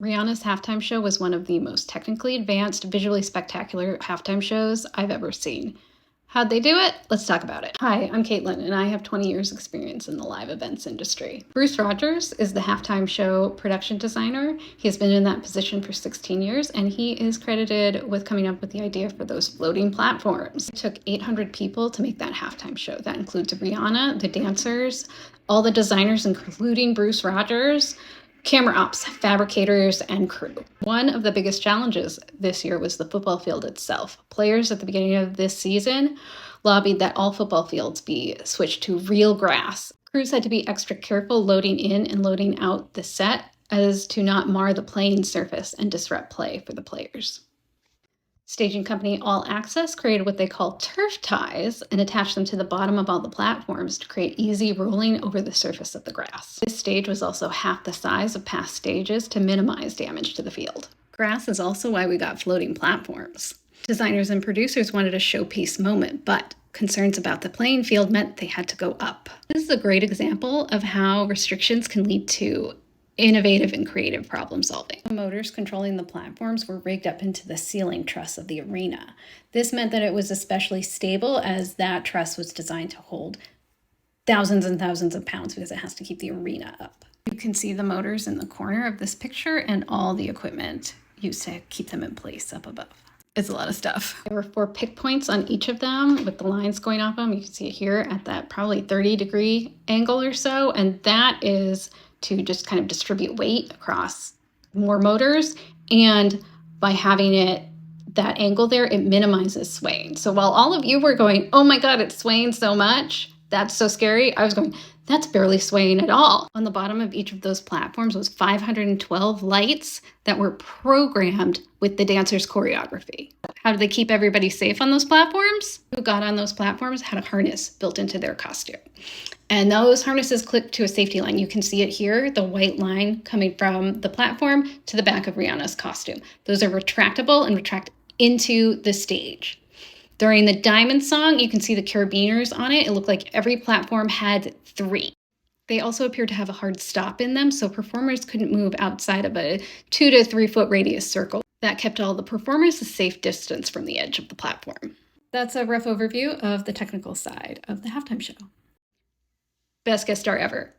Rihanna's halftime show was one of the most technically advanced, visually spectacular halftime shows I've ever seen. How'd they do it? Let's talk about it. Hi, I'm Caitlin, and I have 20 years experience in the live events industry. Bruce Rogers is the halftime show production designer. He has been in that position for 16 years, and he is credited with coming up with the idea for those floating platforms. It took 800 people to make that halftime show. That includes Rihanna, the dancers, all the designers, including Bruce Rogers, camera ops, fabricators, and crew. One of the biggest challenges this year was the football field itself. Players at the beginning of this season lobbied that all football fields be switched to real grass. Crews had to be extra careful loading in and loading out the set as to not mar the playing surface and disrupt play for the players. Staging company All Access created what they call turf ties and attached them to the bottom of all the platforms to create easy rolling over the surface of the grass. This stage was also half the size of past stages to minimize damage to the field. Grass is also why we got floating platforms. Designers and producers wanted a showpiece moment, but concerns about the playing field meant they had to go up. This is a great example of how restrictions can lead to innovative and creative problem solving. The motors controlling the platforms were rigged up into the ceiling truss of the arena. This meant that it was especially stable, as that truss was designed to hold thousands and thousands of pounds because it has to keep the arena up. You can see the motors in the corner of this picture and all the equipment used to keep them in place up above. It's a lot of stuff. There were 4 pick points on each of them with the lines going off them. You can see it here at that probably 30-degree angle or so, and that is to just kind of distribute weight across more motors. And by having it that angle there, it minimizes swaying. So while all of you were going, oh my God, it's swaying so much, that's so scary, I was going, that's barely swaying at all. On the bottom of each of those platforms was 512 lights that were programmed with the dancer's choreography. How do they keep everybody safe on those platforms? Who got on those platforms had a harness built into their costume. And those harnesses clip to a safety line. You can see it here, the white line coming from the platform to the back of Rihanna's costume. Those are retractable and retract into the stage. During the Diamond song, you can see the carabiners on it. It looked like every platform had 3. They also appeared to have a hard stop in them, so performers couldn't move outside of a 2 to 3 foot radius circle. That kept all the performers a safe distance from the edge of the platform. That's a rough overview of the technical side of the halftime show. Best guest star ever.